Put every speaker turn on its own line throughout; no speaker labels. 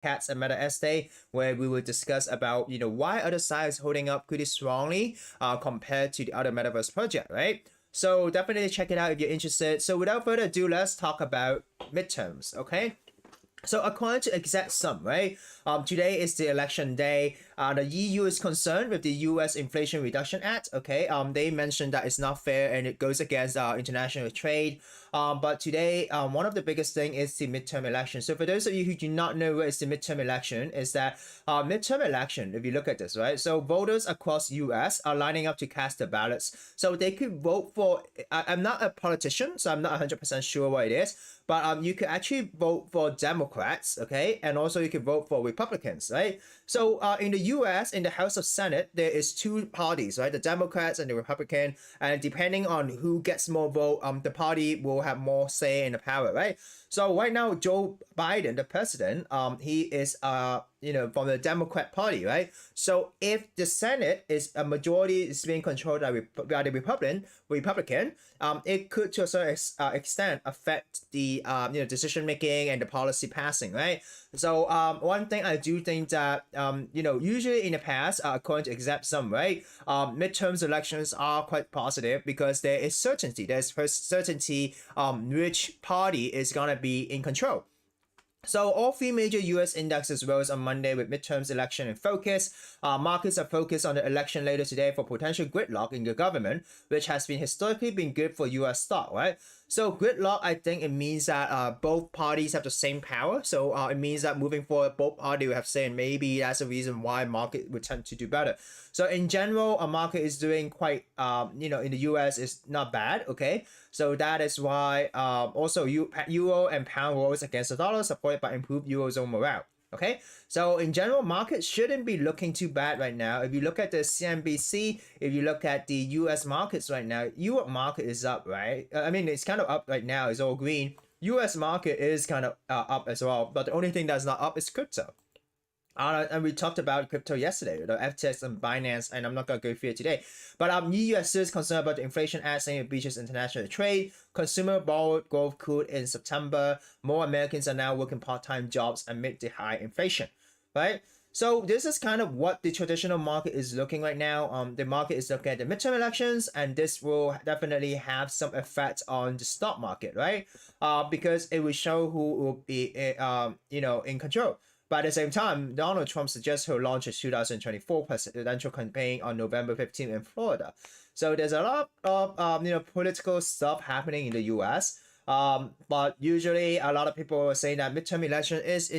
Cats and Meta Day, where we will discuss about why other sides holding up pretty strongly compared to the other metaverse project, right? So definitely check it out if you're interested. So without further ado, let's talk about midterms, okay? So according to exact sum, right? Today is the election day. The EU is concerned with the U.S. Inflation Reduction Act. Okay. They mentioned that it's not fair and it goes against international trade. But today, one of the biggest thing is the midterm election. So for those of you who do not know what is the midterm election, is that midterm election. If you look at this, right? So voters across U.S. are lining up to cast their ballots. So they could vote for. I'm not a politician, so I'm not 100% sure what it is. But you could actually vote for Democrats, okay, and also you can vote for Republicans, right? So in the U.S., in the House of Senate, there is two parties, right? The Democrats and the Republican, and depending on who gets more vote, the party will have more say in the power, right? So right now, Joe Biden, the president, he is from the Democrat Party, right? So if the Senate is a majority is being controlled by the Republican, it could to a certain extent affect the decision making and the policy passing, right? So one thing I do think that usually in the past, according to exact sum, right, midterms elections are quite positive because there is certainty. There's first certainty which party is gonna be in control. So all three major U.S. indexes rose on Monday with midterms election in focus. Markets are focused on the election later today for potential gridlock in the government, which has been historically been good for U.S. stock, right? So gridlock, I think it means that both parties have the same power. So it means that moving forward, both parties will have say, and maybe that's the reason why market would tend to do better. So in general, a market is doing quite, in the U.S. is not bad, okay? So that is why also euro and pound rose against the dollar, supported by improved eurozone morale. Okay, so in general, markets shouldn't be looking too bad right now. If you look at the CNBC, if you look at the US markets right now, Europe market is up, right? I mean, it's kind of up right now. It's all green. US market is kind of up as well. But the only thing that's not up is crypto. And we talked about crypto yesterday, the FTX and Binance, and I'm not going to go through it today. But US is concerned about the inflation act saying it breaches international trade. Consumer borrowed growth cooled in September. More Americans are now working part-time jobs amid the high inflation, right? So this is kind of what the traditional market is looking right now. The market is looking at the midterm elections, and this will definitely have some effect on the stock market, right? Because it will show who will be, in control. But at the same time, Donald Trump suggests he'll launch his 2024 presidential campaign on November 15th in Florida. So there's a lot of political stuff happening in the U.S. But usually a lot of people are saying that midterm election is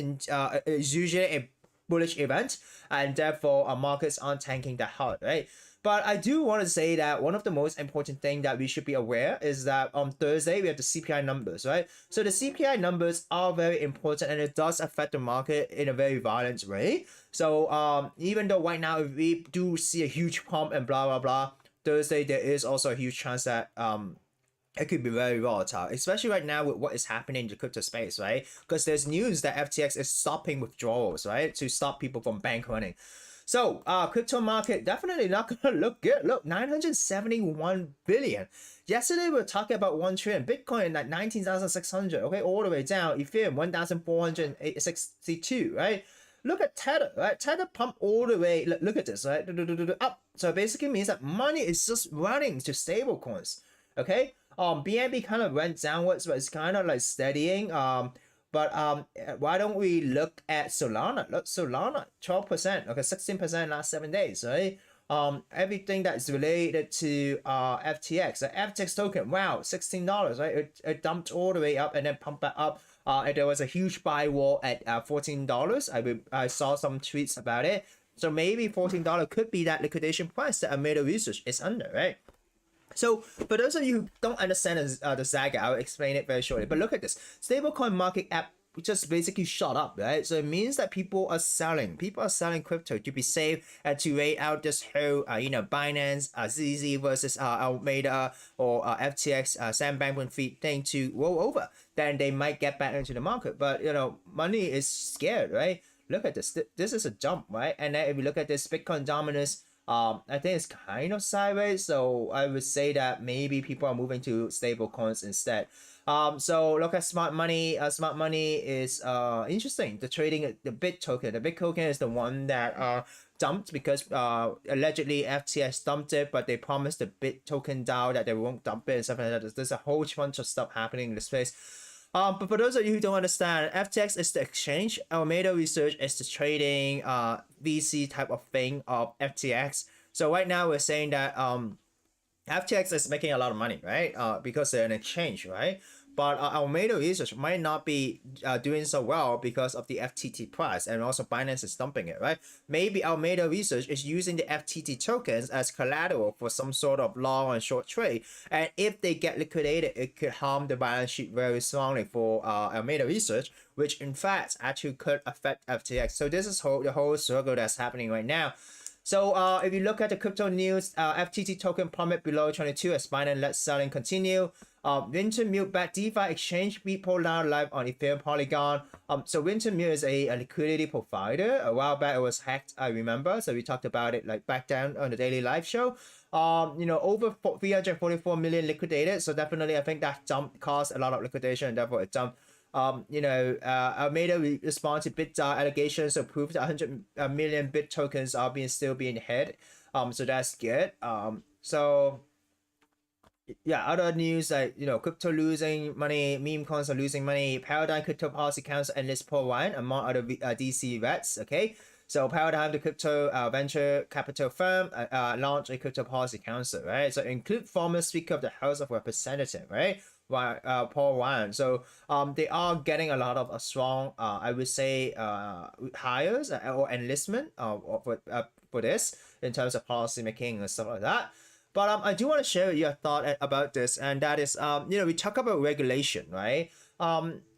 usually a bullish event, and therefore markets aren't tanking that hard, right? But I do want to say that one of the most important thing that we should be aware is that on Thursday we have the CPI numbers, right? So the CPI numbers are very important and it does affect the market in a very violent way. So even though right now we do see a huge pump and blah blah blah, Thursday there is also a huge chance that it could be very volatile, especially right now with what is happening in the crypto space, right? Because there's news that FTX is stopping withdrawals, right, to stop people from bank running. So, crypto market definitely not gonna look good. Look, 971 billion. Yesterday we were talking about 1 trillion. Bitcoin at 19,600. Okay, all the way down. Ethereum 1,462. Right. Look at Tether. Right, Tether pump all the way. Look at this. Right, up. So it basically means that money is just running to stable coins. Okay. BNB kind of went downwards, but it's kind of like steadying. But why don't we look at Solana? Look, Solana, 12%, okay, 16% last 7 days, right? Everything that's related to FTX, the FTX token, wow, $16, right? It dumped all the way up and then pumped back up. And there was a huge buy wall at $14. I saw some tweets about it. So maybe $14 could be that liquidation price that Amedo Research is under, right? So for those of you who don't understand the saga, I'll explain it very shortly. But look at this. Stablecoin market app just basically shot up, right? So it means that people are selling. People are selling crypto to be safe and to wait out this whole, Binance, ZZ versus Alameda or FTX, Sam Bankman-Fried thing to roll over. Then they might get back into the market. But, money is scared, right? Look at this. This is a jump, right? And then if you look at this Bitcoin dominance, I think it's kind of sideways, so I would say that maybe people are moving to stable coins instead. So look at smart money. Smart money is interesting. The trading the bit token. The bit token is the one that dumped because allegedly FTX dumped it, but they promised the bit token DAO that they won't dump it and stuff like that. There's a whole bunch of stuff happening in this space. But for those of you who don't understand, FTX is the exchange. Alameda Research is the trading VC type of thing of FTX. So right now we're saying that FTX is making a lot of money, right? Because they're an exchange, right? But Alameda Research might not be doing so well because of the FTT price, and also Binance is dumping it, right? Maybe Alameda Research is using the FTT tokens as collateral for some sort of long and short trade, and if they get liquidated, it could harm the balance sheet very strongly for Alameda Research, which in fact actually could affect FTX. So this is the whole struggle that's happening right now. So if you look at the crypto news, FTT token plummet below 22 as Binance let selling continue. Wintermute backed DeFi exchange repo now live on Ethereum Polygon. So Wintermute is a liquidity provider. A while back it was hacked, I remember. So we talked about it like back down on the daily live show. Over 344 million liquidated. So definitely I think that dump caused a lot of liquidation and therefore it dumped. Alameda respond to BitDAO allegations to prove that 100 million bit tokens are still being held. So that's good. So yeah, other news like crypto losing money, meme coins are losing money. Paradigm Crypto Policy Council and List Paul Ryan among other DC rats. Okay, so Paradigm, the crypto venture capital firm, launched a crypto policy council, right? So include former Speaker of the House of Representatives, right? Paul Ryan. So they are getting a lot of strong, I would say, hires or enlistment for this in terms of policy making and stuff like that. But I do want to share your thought about this, and that is, we talk about regulation, right?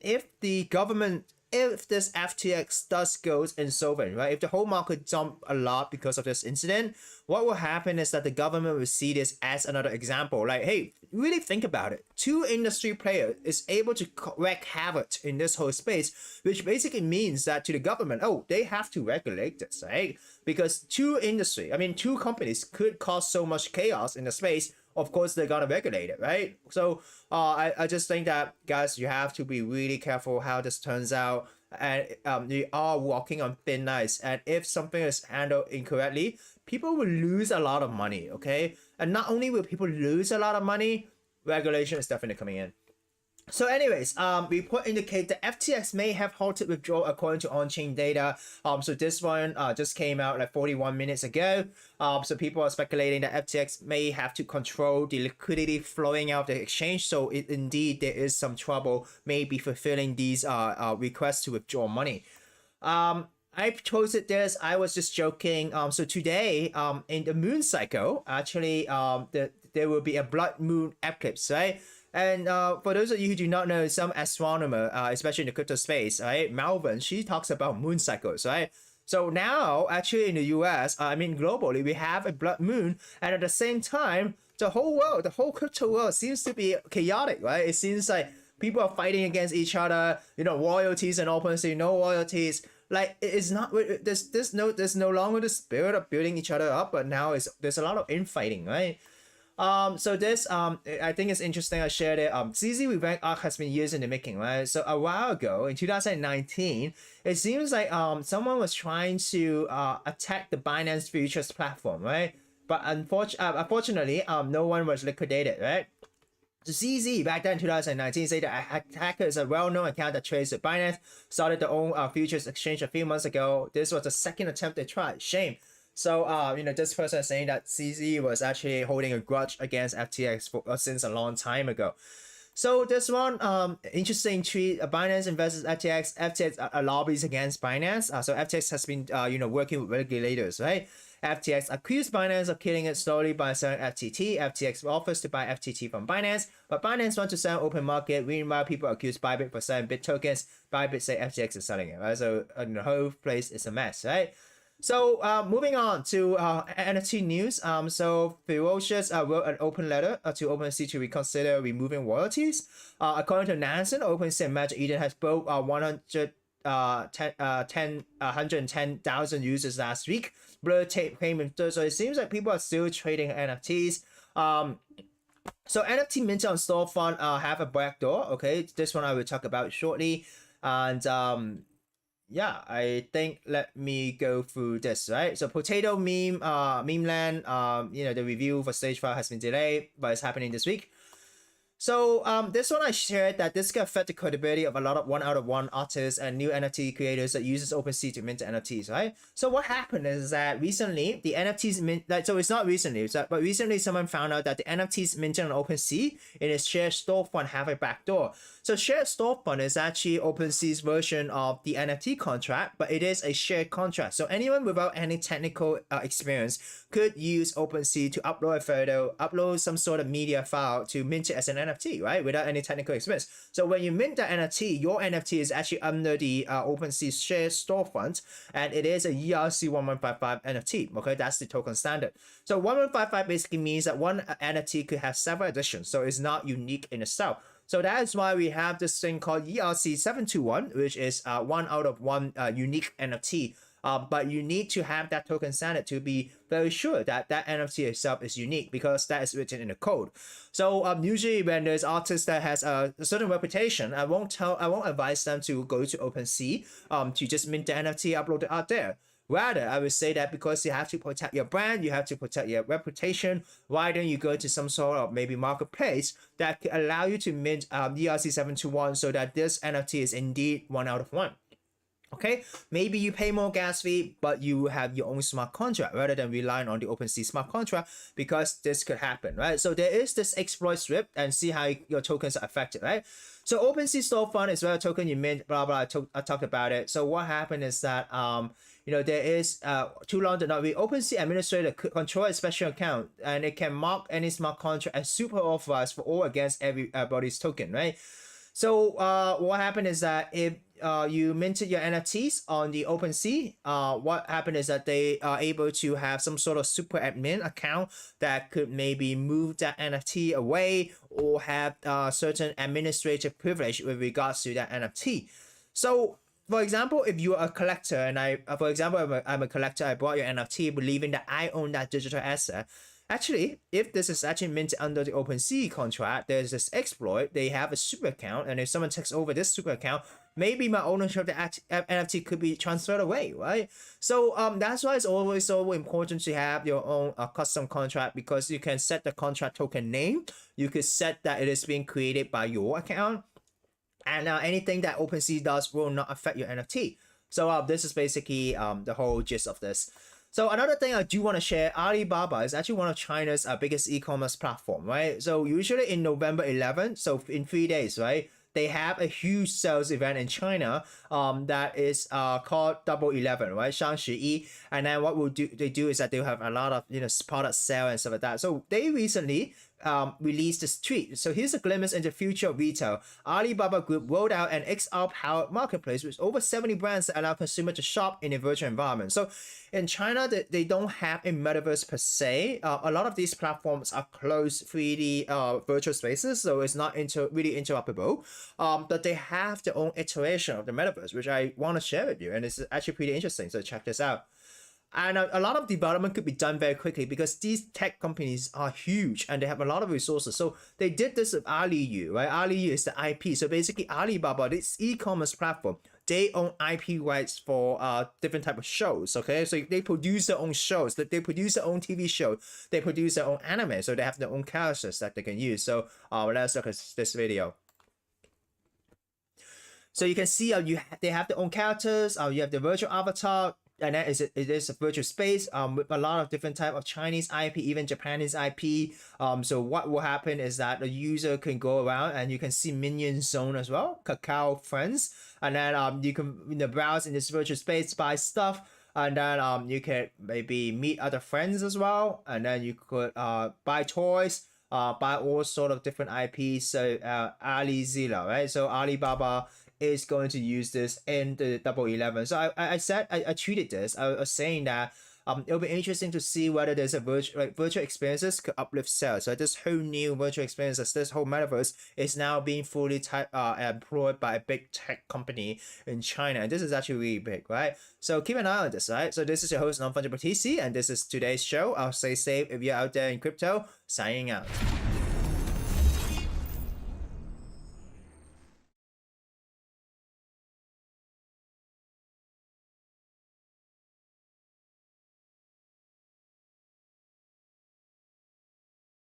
If the government, if this FTX does goes insolvent, right? If the whole market jump a lot because of this incident, what will happen is that the government will see this as another example. Like, hey, really think about it. Two industry players is able to wreak havoc in this whole space, which basically means that to the government, oh, they have to regulate this, right? Because two companies could cause so much chaos in the space. Of course, they're gonna regulate it, right? So I just think that, guys, you have to be really careful how this turns out. And you are walking on thin ice. And if something is handled incorrectly, people will lose a lot of money, okay? And not only will people lose a lot of money, regulation is definitely coming in. So anyways, report indicate that FTX may have halted withdrawal according to on-chain data. So this one just came out like 41 minutes ago. So people are speculating that FTX may have to control the liquidity flowing out of the exchange. So indeed there is some trouble maybe fulfilling these requests to withdraw money. I posted this. I was just joking. So today, in the moon cycle, actually, there will be a blood moon eclipse, right? And for those of you who do not know, some astronomer, especially in the crypto space, right, Melvin, she talks about moon cycles, right? So now, actually in the US, globally, we have a blood moon, and at the same time, the whole world, the whole crypto world seems to be chaotic, right? It seems like people are fighting against each other, royalties and OpenSea, no royalties. Like, it's not, there's no longer the spirit of building each other up, but now there's a lot of infighting, right? So this I think it's interesting. I shared it. CZ Rebank arc has been years in the making, right? So a while ago in 2019, it seems like someone was trying to attack the Binance Futures platform, right? But unfortunately, no one was liquidated, right? So CZ back then in 2019 said that hacker is a well-known account that trades with Binance, started their own futures exchange a few months ago. This was the second attempt they tried. Shame. So, this person is saying that CZ was actually holding a grudge against FTX since a long time ago. So this one, interesting tweet. Binance investors FTX. FTX lobbies against Binance. So FTX has been, working with regulators, right? FTX accused Binance of killing it slowly by selling FTT. FTX offers to buy FTT from Binance, but Binance wants to sell open market. Meanwhile, people accuse Bybit for selling bit tokens. Bybit say FTX is selling it, right? So the whole place is a mess, right? So moving on to NFT news. So Ferocious wrote an open letter to OpenSea to reconsider removing royalties. According to Nansen, OpenSea and Magic Eden has both 110,000 users last week. Blur tape payment. So it seems like people are still trading NFTs. So NFT mint on storefront have a backdoor. Okay, this one I will talk about shortly, and yeah, I think let me go through this, right? So potato meme land, the review for stage 5 has been delayed, but it's happening this week. So this one I shared that this could affect the credibility of a lot of one out of one artists and new NFT creators that uses OpenSea to mint NFTs, right? So what happened is that recently the NFTs mint, so it's not recently, but recently someone found out that the NFTs minted on OpenSea in its shared storefront have a backdoor. So shared storefront is actually OpenSea's version of the NFT contract, but it is a shared contract. So anyone without any technical experience could use OpenSea to upload a photo, upload some sort of media file to mint it as an NFT, right? Without any technical experience. So when you mint that NFT, your NFT is actually under the OpenSea shared storefront, and it is a ERC1155 NFT. Okay, that's the token standard. So 1155 basically means that one NFT could have several editions, so it's not unique in itself. So that is why we have this thing called ERC721, which is one out of one unique NFT. But you need to have that token standard to be very sure that that NFT itself is unique, because that is written in the code. So usually when there's artists that has a certain reputation, I won't advise them to go to OpenSea to just mint the NFT, upload it out there. Rather, I would say that because you have to protect your brand, you have to protect your reputation, why don't you go to some sort of maybe marketplace that can allow you to mint ERC721 so that this NFT is indeed one out of one. Okay, maybe you pay more gas fee, but you have your own smart contract rather than relying on the OpenSea smart contract, because this could happen, right? So there is this exploit script, and see how your tokens are affected, right? So OpenSea storefront is where a token you mint, blah blah. I talked about it. So what happened is that there is too long to not read. OpenSea administrator could control a special account, and it can mark any smart contract as super authorized for all against everybody's token, right? So what happened is that if you minted your NFTs on the OpenSea, what happened is that they are able to have some sort of super admin account that could maybe move that NFT away, or have certain administrative privilege with regards to that NFT. So for example, if you're a collector, and I'm a collector, I bought your NFT believing that I own that digital asset. Actually, if this is actually minted under the OpenSea contract, there's this exploit. They have a super account, and if someone takes over this super account, maybe my ownership of the NFT could be transferred away, right? So that's why it's always so important to have your own custom contract, because you can set the contract token name. You could set that it is being created by your account, and anything that OpenSea does will not affect your NFT. So this is basically the whole gist of this. So another thing I do want to share, Alibaba is actually one of China's biggest e-commerce platform, right? So usually in November 11th, so in 3 days, right, they have a huge sales event in China that is called Double 11, right? Shangshi. And then what they do is that they'll have a lot of product sale and stuff like that. So they recently released this tweet. So here's a glimpse into the future of retail. Alibaba Group rolled out an XR-powered marketplace with over 70 brands that allow consumers to shop in a virtual environment. So in China, they don't have a metaverse per se. A lot of these platforms are closed 3D virtual spaces, so it's not really interoperable. But they have their own iteration of the metaverse, which I want to share with you, and it's actually pretty interesting. So check this out. And a lot of development could be done very quickly, because these tech companies are huge and they have a lot of resources. So they did this with Aliyu, right? Aliyu is the IP. So basically Alibaba, this e-commerce platform, they own IP rights for different type of shows, okay? So they produce their own shows, they produce their own TV show, they produce their own anime, so they have their own characters that they can use. So let's look at this video. So you can see they have their own characters, you have the virtual avatar, and then it is a virtual space with a lot of different type of Chinese IP, even Japanese IP. So what will happen is that the user can go around and you can see minion zone as well, Kakao friends, and then you can browse in this virtual space, buy stuff, and then you can maybe meet other friends as well, and then you could buy toys, buy all sort of different IPs. So Alizila, right? So Alibaba is going to use this in the Double 11. So I tweeted this. I was saying that it'll be interesting to see whether there's a virtual experiences could uplift sales. So this whole new virtual experiences, this whole metaverse is now being fully employed by a big tech company in China, and this is actually really big, right? So keep an eye on this, right? So this is your host Non-Fungible TC, and this is today's show. I'll stay safe if you're out there in crypto. Signing out.